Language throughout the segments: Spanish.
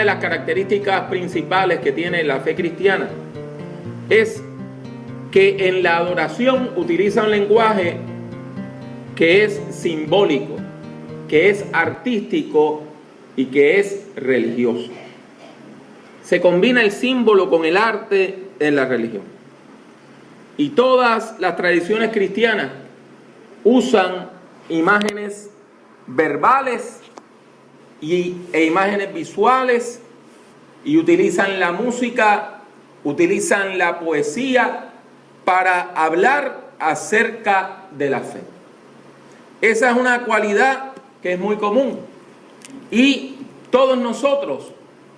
de las características principales que tiene la fe cristiana es que en la adoración utiliza un lenguaje que es simbólico, que es artístico y que es religioso. Se combina el símbolo con el arte en la religión. Y todas las tradiciones cristianas usan imágenes verbales e imágenes visuales, y utilizan la música, utilizan la poesía para hablar acerca de la fe. Esa es una cualidad que es muy común y todos nosotros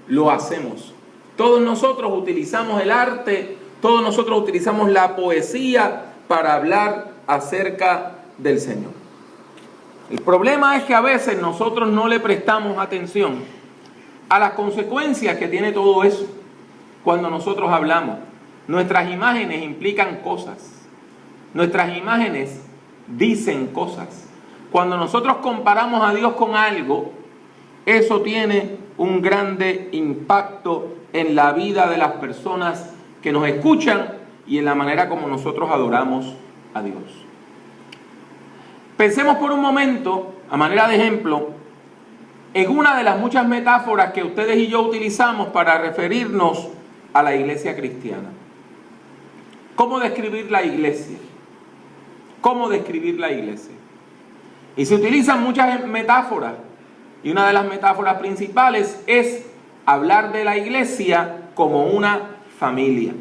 lo hacemos. Todos nosotros utilizamos el arte, todos nosotros utilizamos la poesía para hablar acerca del Señor. El problema es que a veces nosotros no le prestamos atención a las consecuencias que tiene todo eso cuando nosotros hablamos. Nuestras imágenes implican cosas. Nuestras imágenes dicen cosas. Cuando nosotros comparamos a Dios con algo, eso tiene un grande impacto en la vida de las personas que nos escuchan y en la manera como nosotros adoramos a Dios. Pensemos por un momento, a manera de ejemplo, en una de las muchas metáforas que ustedes y yo utilizamos para referirnos a la iglesia cristiana. ¿Cómo describir la iglesia? ¿Cómo describir la iglesia? Y se utilizan muchas metáforas, y una de las metáforas principales es hablar de la iglesia como una familia.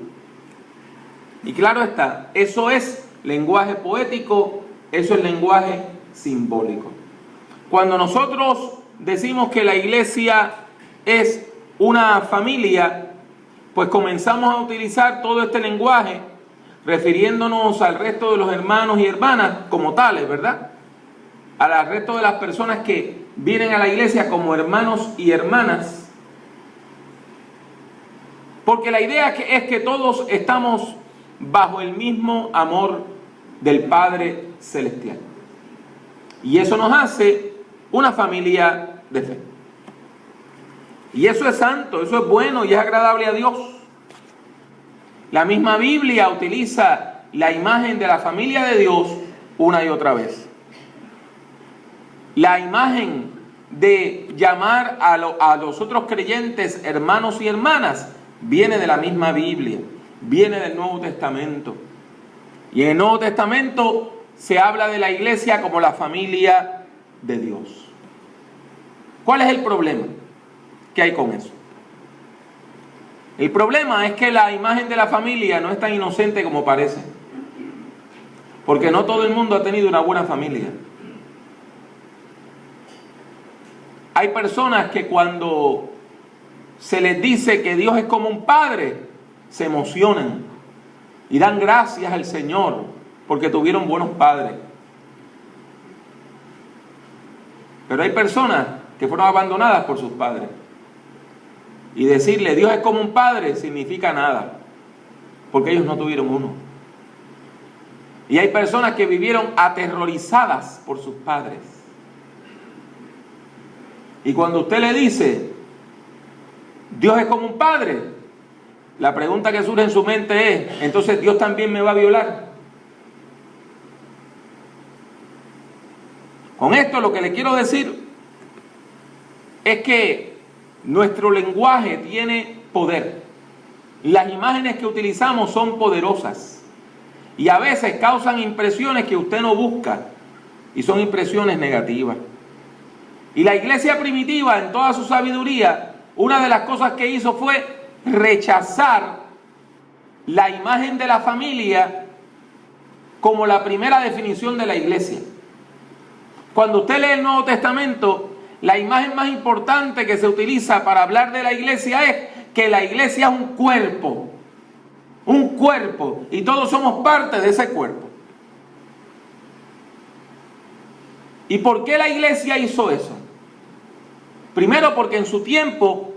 Y claro está, eso es lenguaje poético, eso es lenguaje simbólico. Cuando nosotros decimos que la iglesia es una familia, pues comenzamos a utilizar todo este lenguaje refiriéndonos al resto de los hermanos y hermanas como tales, ¿verdad? Al resto de las personas que vienen a la iglesia como hermanos y hermanas. Porque la idea es que todos estamos bajo el mismo amor del Padre Celestial. Y eso nos hace una familia de fe. Y eso es santo, eso es bueno y es agradable a Dios. La misma Biblia utiliza la imagen de la familia de Dios una y otra vez. La imagen de llamar a los otros creyentes hermanos y hermanas viene de la misma Biblia, viene del Nuevo Testamento. Y en el Nuevo Testamento se habla de la iglesia como la familia de Dios. ¿Cuál es el problema que hay con eso? El problema es que la imagen de la familia no es tan inocente como parece. Porque no todo el mundo ha tenido una buena familia. Hay personas que cuando se les dice que Dios es como un padre, se emocionan y dan gracias al Señor porque tuvieron buenos padres. Pero hay personas que fueron abandonadas por sus padres. Y decirle Dios es como un padre significa nada, porque ellos no tuvieron uno. Y hay personas que vivieron aterrorizadas por sus padres. Y cuando usted le dice Dios es como un padre, la pregunta que surge en su mente es, entonces Dios también me va a violar. Con esto lo que le quiero decir es que nuestro lenguaje tiene poder. Las imágenes que utilizamos son poderosas y a veces causan impresiones que usted no busca y son impresiones negativas. Y la iglesia primitiva, en toda su sabiduría, una de las cosas que hizo fue rechazar la imagen de la familia como la primera definición de la iglesia. Cuando usted lee el Nuevo Testamento, la imagen más importante que se utiliza para hablar de la iglesia es que la iglesia es un cuerpo, y todos somos parte de ese cuerpo. ¿Y por qué la iglesia hizo eso? Primero, porque en su tiempo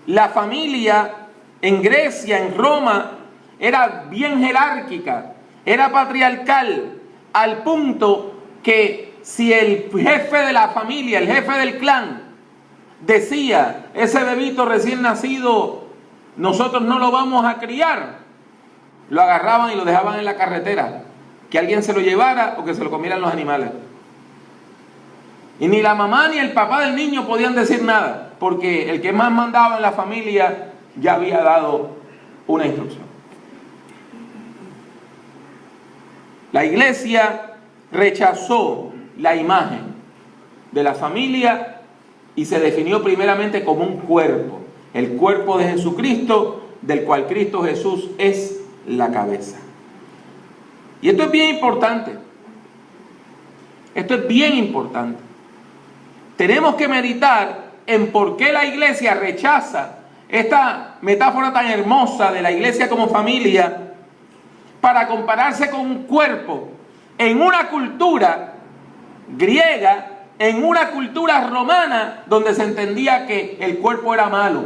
la familia en Grecia, en Roma, era bien jerárquica, era patriarcal, al punto que si el jefe de la familia, el jefe del clan, decía, ese bebito recién nacido, nosotros no lo vamos a criar, lo agarraban y lo dejaban en la carretera, que alguien se lo llevara o que se lo comieran los animales. Y ni la mamá ni el papá del niño podían decir nada, porque el que más mandaba en la familia ya había dado una instrucción. La iglesia rechazó la imagen de la familia y se definió primeramente como un cuerpo, el cuerpo de Jesucristo, del cual Cristo Jesús es la cabeza. Y esto es bien importante. Esto es bien importante. Tenemos que meditar en por qué la iglesia rechaza esta metáfora tan hermosa de la iglesia como familia para compararse con un cuerpo en una cultura griega, en una cultura romana donde se entendía que el cuerpo era malo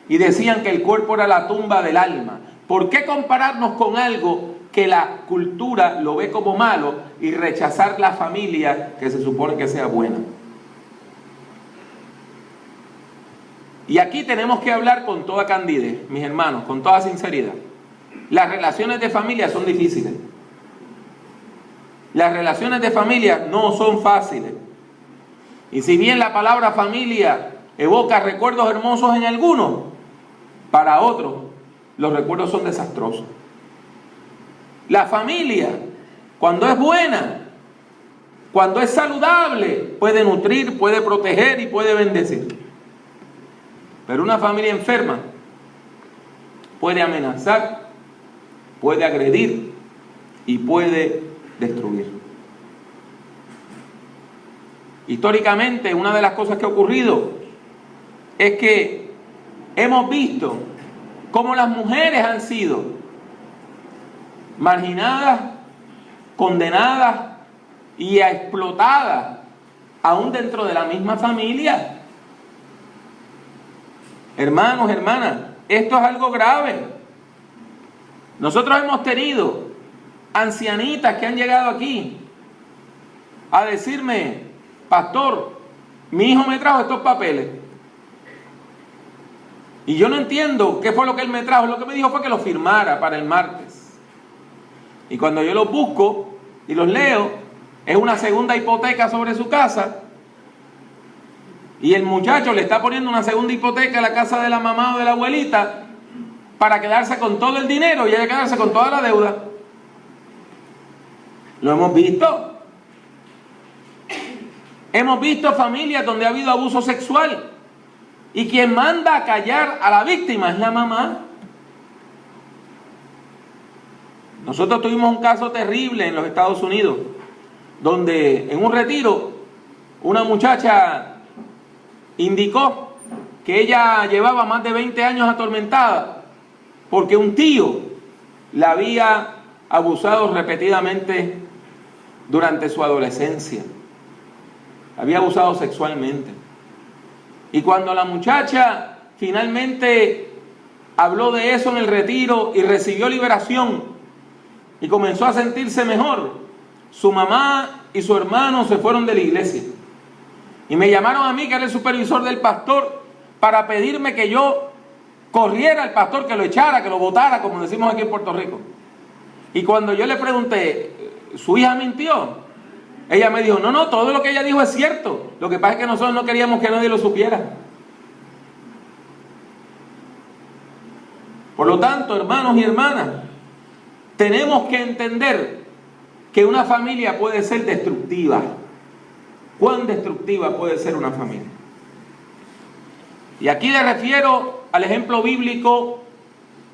y decían que el cuerpo era la tumba del alma. ¿Por qué compararnos con algo que la cultura lo ve como malo y rechazar la familia que se supone que sea buena? Y aquí tenemos que hablar con toda candidez, mis hermanos, con toda sinceridad. Las relaciones de familia son difíciles. Las relaciones de familia no son fáciles. Y si bien la palabra familia evoca recuerdos hermosos en algunos, para otros los recuerdos son desastrosos. La familia, cuando es buena, cuando es saludable, puede nutrir, puede proteger y puede bendecir. Pero una familia enferma puede amenazar, puede agredir y puede destruir. Históricamente, una de las cosas que ha ocurrido es que hemos visto cómo las mujeres han sido marginadas, condenadas y explotadas, aún dentro de la misma familia. Hermanos, hermanas, esto es algo grave. Nosotros hemos tenido ancianitas que han llegado aquí a decirme: pastor, mi hijo me trajo estos papeles. Y yo no entiendo qué fue lo que él me trajo. Lo que me dijo fue que los firmara para el martes. Y cuando yo los busco y los leo, es una segunda hipoteca sobre su casa. Y el muchacho le está poniendo una segunda hipoteca a la casa de la mamá o de la abuelita para quedarse con todo el dinero y ella quedarse con toda la deuda. ¿Lo hemos visto? Hemos visto familias donde ha habido abuso sexual y quien manda a callar a la víctima es la mamá. Nosotros tuvimos un caso terrible en los Estados Unidos donde en un retiro una muchacha indicó que ella llevaba más de 20 años atormentada porque un tío la había abusado repetidamente durante su adolescencia. Había abusado sexualmente. Y cuando la muchacha finalmente habló de eso en el retiro y recibió liberación y comenzó a sentirse mejor, su mamá y su hermano se fueron de la iglesia. Y me llamaron a mí, que era el supervisor del pastor, para pedirme que yo corriera al pastor, que lo echara, que lo botara, como decimos aquí en Puerto Rico. Y cuando yo le pregunté, ¿su hija mintió? Ella me dijo, no, todo lo que ella dijo es cierto. Lo que pasa es que nosotros no queríamos que nadie lo supiera. Por lo tanto, hermanos y hermanas, tenemos que entender que una familia puede ser destructiva. ¿Cuán destructiva puede ser una familia? Y aquí me refiero al ejemplo bíblico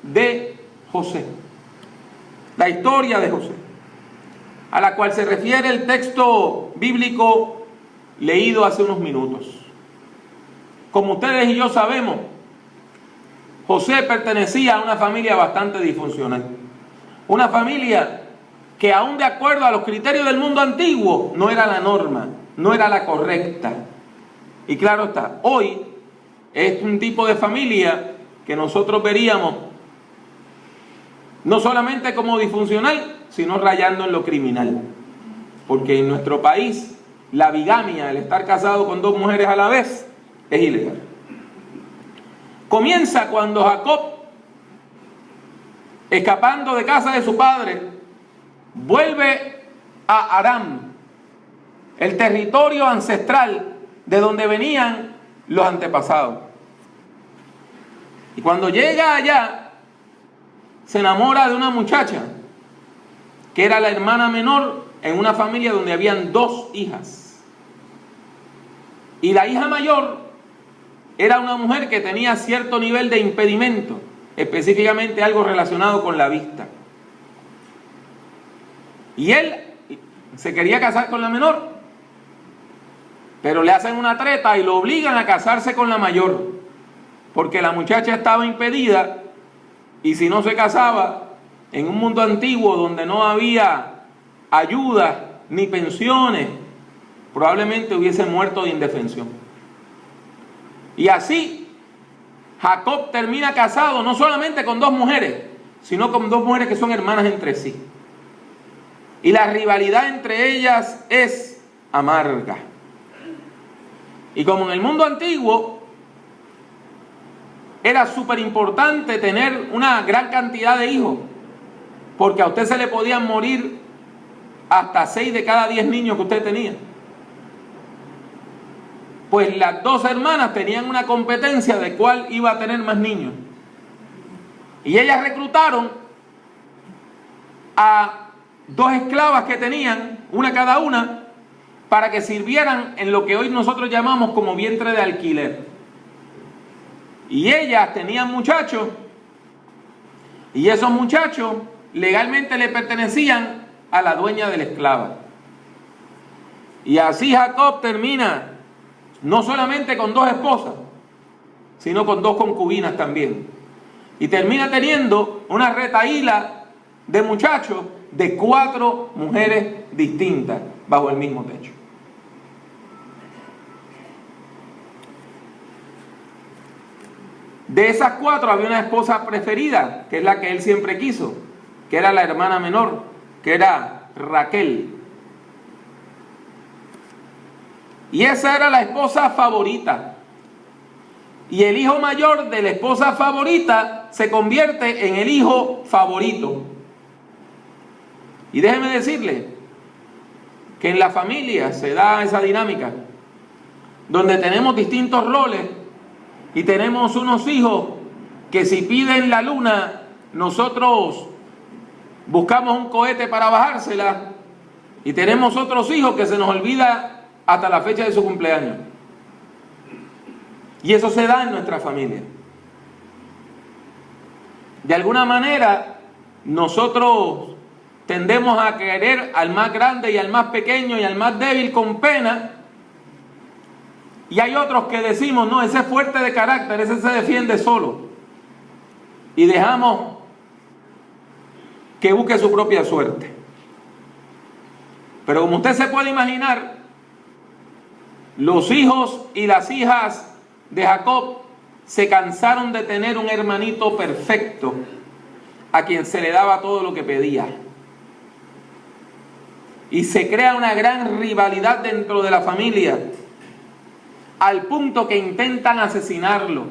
de José. La historia de José, a la cual se refiere el texto bíblico leído hace unos minutos. Como ustedes y yo sabemos, José pertenecía a una familia bastante disfuncional. Una familia que aún de acuerdo a los criterios del mundo antiguo no era la norma, no era la correcta. Y claro está, hoy es un tipo de familia que nosotros veríamos no solamente como disfuncional, sino rayando en lo criminal. Porque en nuestro país la bigamia, el estar casado con dos mujeres a la vez, es ilegal. Comienza cuando Jacob, escapando de casa de su padre, vuelve a Aram, el territorio ancestral de donde venían los antepasados. Y cuando llega allá, se enamora de una muchacha que era la hermana menor en una familia donde habían 2 hijas. Y la hija mayor era una mujer que tenía cierto nivel de impedimento, específicamente algo relacionado con la vista. Y él se quería casar con la menor, pero le hacen una treta y lo obligan a casarse con la mayor, porque la muchacha estaba impedida, y si no se casaba, en un mundo antiguo donde no había ayuda ni pensiones, probablemente hubiese muerto de indefensión. Y así Jacob termina casado no solamente con 2 mujeres, sino con 2 mujeres que son hermanas entre sí. Y la rivalidad entre ellas es amarga. Y como en el mundo antiguo era súper importante tener una gran cantidad de hijos, porque a usted se le podían morir hasta 6 de cada 10 niños que usted tenía. Pues las 2 hermanas tenían una competencia de cuál iba a tener más niños. Y ellas reclutaron a 2 esclavas que tenían, una cada una, para que sirvieran en lo que hoy nosotros llamamos como vientre de alquiler. Y ellas tenían muchachos, y esos muchachos legalmente le pertenecían a la dueña de la esclava. Y así Jacob termina no solamente con 2 esposas, sino con 2 concubinas también. Y termina teniendo una retahíla de muchachos de 4 mujeres distintas bajo el mismo techo. De esas 4 había una esposa preferida, que es la que él siempre quiso, que era la hermana menor, que era Raquel. Y esa era la esposa favorita. Y el hijo mayor de la esposa favorita se convierte en el hijo favorito. Y déjeme decirle que en la familia se da esa dinámica, donde tenemos distintos roles y tenemos unos hijos que si piden la luna, nosotros buscamos un cohete para bajársela, y tenemos otros hijos que se nos olvida hasta la fecha de su cumpleaños. Y eso se da en nuestra familia. De alguna manera, nosotros tendemos a querer al más grande y al más pequeño y al más débil con pena. Y hay otros que decimos, no, ese es fuerte de carácter, ese se defiende solo. Y dejamos que busque su propia suerte. Pero como usted se puede imaginar, los hijos y las hijas de Jacob se cansaron de tener un hermanito perfecto a quien se le daba todo lo que pedía. Y se crea una gran rivalidad dentro de la familia, al punto que intentan asesinarlo.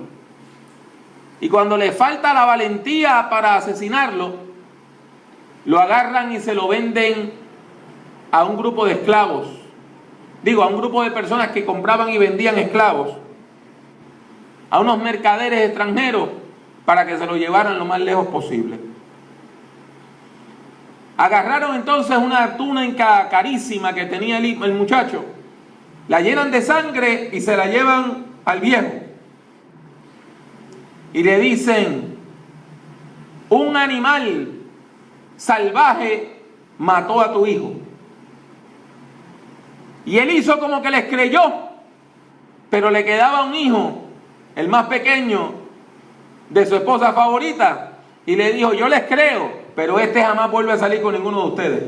Y cuando le falta la valentía para asesinarlo, lo agarran y se lo venden a un grupo de esclavos. A un grupo de personas que compraban y vendían esclavos, a unos mercaderes extranjeros, para que se lo llevaran lo más lejos posible. Agarraron entonces una túnica carísima que tenía el muchacho, la llenan de sangre y se la llevan al viejo. Y le dicen, un animal salvaje mató a tu hijo. Y él hizo como que les creyó, pero le quedaba un hijo, el más pequeño de su esposa favorita, y le dijo, yo les creo, pero este jamás vuelve a salir con ninguno de ustedes.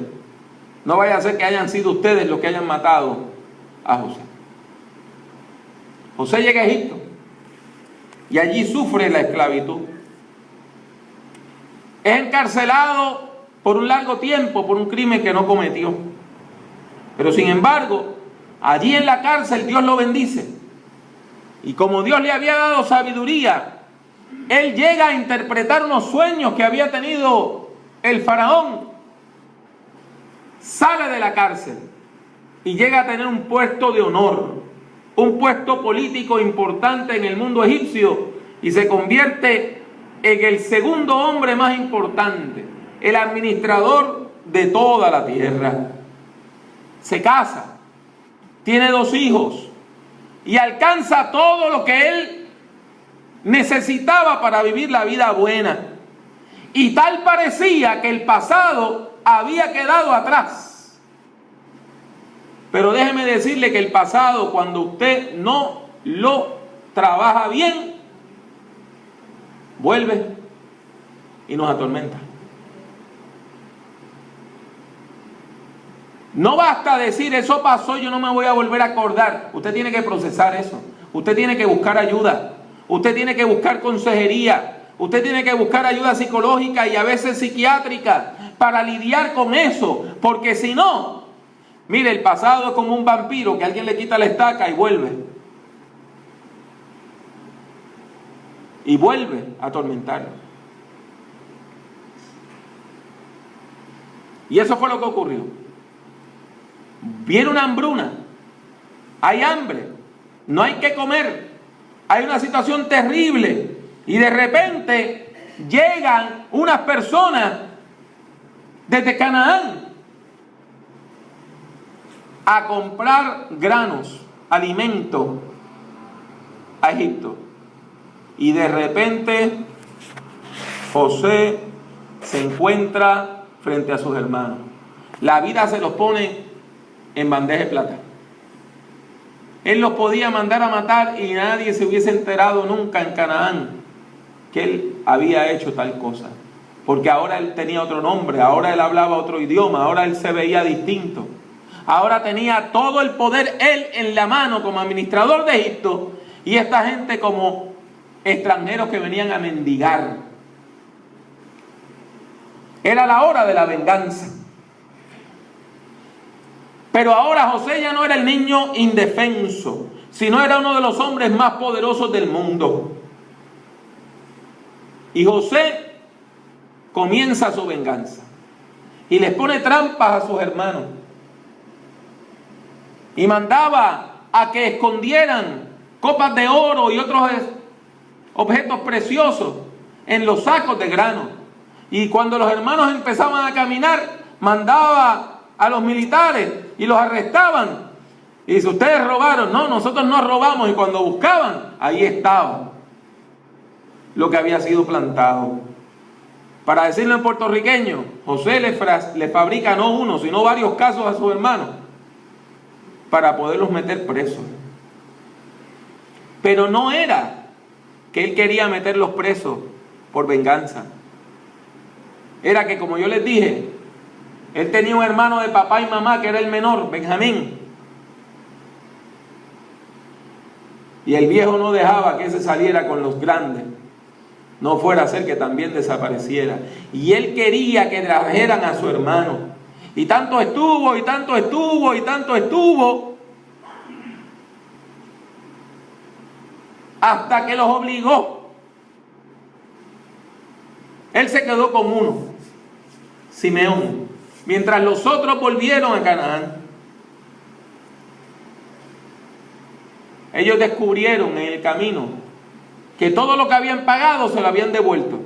No vaya a ser que hayan sido ustedes los que hayan matado a José. José llega a Egipto y allí sufre la esclavitud. Es encarcelado por un largo tiempo por un crimen que no cometió. Pero sin embargo, allí en la cárcel Dios lo bendice. Y como Dios le había dado sabiduría, él llega a interpretar unos sueños que había tenido el faraón. Sale de la cárcel y llega a tener un puesto de honor, un puesto político importante en el mundo egipcio, y se convierte en el segundo hombre más importante, el administrador de toda la tierra. Se casa, tiene 2 hijos y alcanza todo lo que él necesitaba para vivir la vida buena. Y tal parecía que el pasado había quedado atrás. Pero déjeme decirle que el pasado, cuando usted no lo trabaja bien, vuelve y nos atormenta. No basta decir, eso pasó, yo no me voy a volver a acordar. Usted tiene que procesar eso. Usted tiene que buscar ayuda. Usted tiene que buscar consejería. Usted tiene que buscar ayuda psicológica y a veces psiquiátrica para lidiar con eso. Porque si no, mire, el pasado es como un vampiro que alguien le quita la estaca y vuelve. Y vuelve a atormentarlo. Y eso fue lo que ocurrió. Viene una hambruna, hay hambre, no hay que comer, hay una situación terrible, y de repente llegan unas personas desde Canaán a comprar granos, alimento a Egipto. Y de repente José se encuentra frente a sus hermanos. La vida se los pone en bandeja de plata. Él los podía mandar a matar y nadie se hubiese enterado nunca en Canaán que él había hecho tal cosa. Porque ahora él tenía otro nombre, ahora él hablaba otro idioma, ahora él se veía distinto. Ahora tenía todo el poder él en la mano como administrador de Egipto, y esta gente como extranjeros que venían a mendigar. Era la hora de la venganza. Pero ahora José ya no era el niño indefenso, sino era uno de los hombres más poderosos del mundo. Y José comienza su venganza y les pone trampas a sus hermanos. Y mandaba a que escondieran copas de oro y otros objetos preciosos en los sacos de grano. Y cuando los hermanos empezaban a caminar, mandaba a los militares y los arrestaban. Y dice, ustedes robaron. No, nosotros no robamos. Y cuando buscaban, ahí estaba lo que había sido plantado. Para decirlo en puertorriqueño, José le fabrica no uno, sino varios casos a sus hermanos para poderlos meter presos. Pero no era que él quería meterlos presos por venganza. Era que, como yo les dije, él tenía un hermano de papá y mamá que era el menor, Benjamín. Y el viejo no dejaba que ese saliera con los grandes. No fuera a ser que también desapareciera. Y él quería que trajeran a su hermano. Y tanto estuvo, y tanto estuvo, y tanto estuvo, hasta que los obligó. Él se quedó con uno, Simeón, mientras los otros volvieron a Canaán. Ellos descubrieron en el camino que todo lo que habían pagado se lo habían devuelto,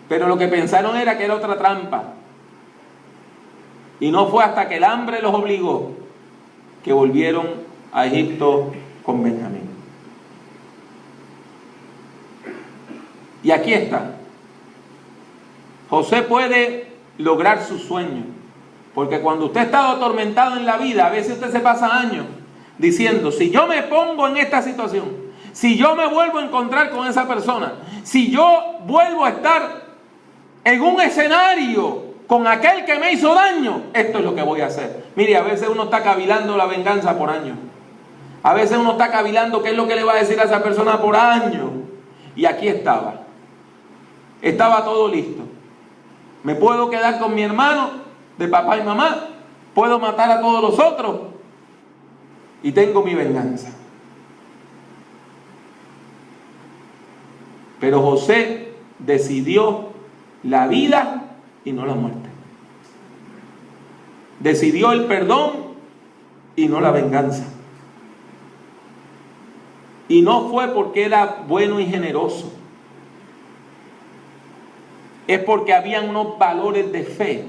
pero lo que pensaron era que era otra trampa. Y no fue hasta que el hambre los obligó que volvieron a Egipto con Benjamín. Y aquí está. José puede lograr su sueño, porque cuando usted ha estado atormentado en la vida, a veces usted se pasa años diciendo, si yo me pongo en esta situación, si yo me vuelvo a encontrar con esa persona, si yo vuelvo a estar en un escenario con aquel que me hizo daño, esto es lo que voy a hacer. Mire, a veces uno está cavilando la venganza por años. A veces uno está cavilando qué es lo que le va a decir a esa persona por años. Y aquí estaba. Estaba todo listo. Me puedo quedar con mi hermano de papá y mamá, puedo matar a todos los otros y tengo mi venganza. Pero José decidió la vida y no la muerte. Decidió el perdón y no la venganza. Y no fue porque era bueno y generoso. Es porque había unos valores de fe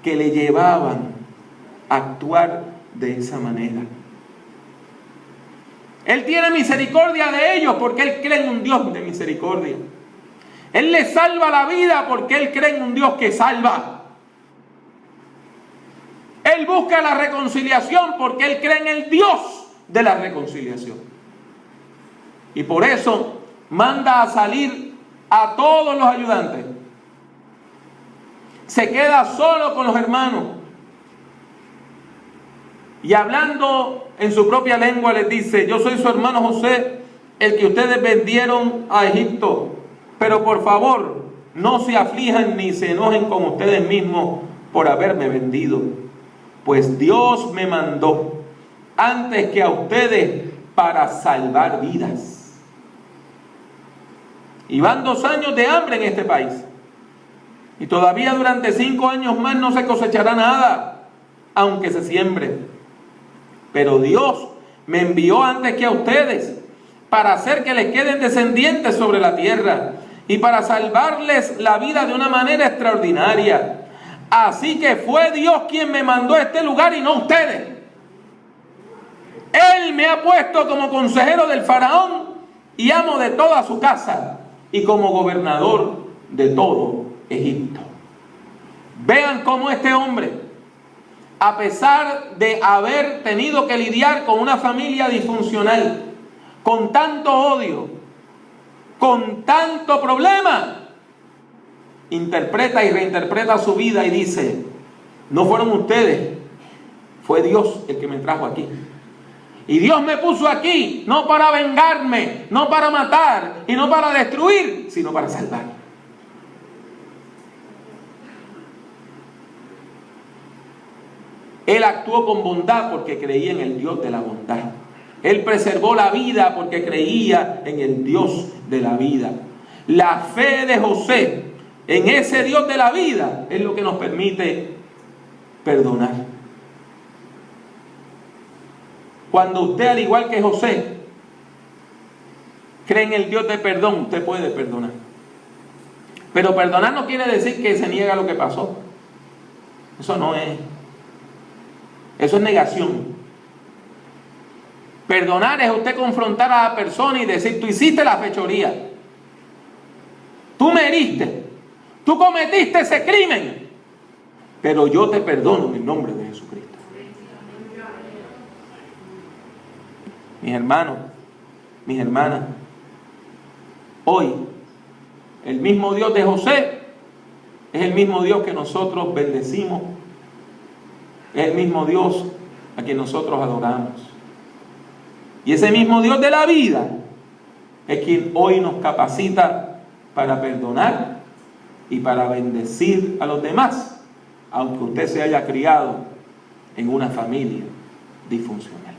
que le llevaban a actuar de esa manera. Él tiene misericordia de ellos porque Él cree en un Dios de misericordia. Él les salva la vida porque Él cree en un Dios que salva. Él busca la reconciliación porque Él cree en el Dios de la reconciliación. Y por eso manda a salir a todos los ayudantes. Se queda solo con los hermanos. Y hablando en su propia lengua les dice: yo soy su hermano José, el que ustedes vendieron a Egipto. Pero por favor, no se aflijan ni se enojen con ustedes mismos por haberme vendido. Pues Dios me mandó antes que a ustedes para salvar vidas. Y van 2 años de hambre en este país. Y todavía durante 5 años más no se cosechará nada, aunque se siembre. Pero Dios me envió antes que a ustedes para hacer que les queden descendientes sobre la tierra y para salvarles la vida de una manera extraordinaria. Así que fue Dios quien me mandó a este lugar y no ustedes. Él me ha puesto como consejero del faraón y amo de toda su casa y como gobernador de todo Egipto. Vean cómo este hombre, a pesar de haber tenido que lidiar con una familia disfuncional, con tanto odio, con tanto problema, interpreta y reinterpreta su vida y dice: no fueron ustedes, fue Dios el que me trajo aquí. Y Dios me puso aquí no para vengarme, no para matar y no para destruir, sino para salvar. Él actuó con bondad porque creía en el Dios de la bondad. Él preservó la vida porque creía en el Dios de la vida. La fe de José en ese Dios de la vida es lo que nos permite perdonar. Cuando usted, al igual que José, cree en el Dios de perdón, usted puede perdonar. Pero perdonar no quiere decir que se niega lo que pasó. Eso no es. Eso es negación. Perdonar es usted confrontar a la persona y decir: tú hiciste la fechoría, tú me heriste, tú cometiste ese crimen, pero yo te perdono en el nombre de Jesucristo. Mis hermanos, mis hermanas, hoy el mismo Dios de José es el mismo Dios que nosotros bendecimos, es el mismo Dios a quien nosotros adoramos. Y ese mismo Dios de la vida es quien hoy nos capacita para perdonar y para bendecir a los demás, aunque usted se haya criado en una familia disfuncional.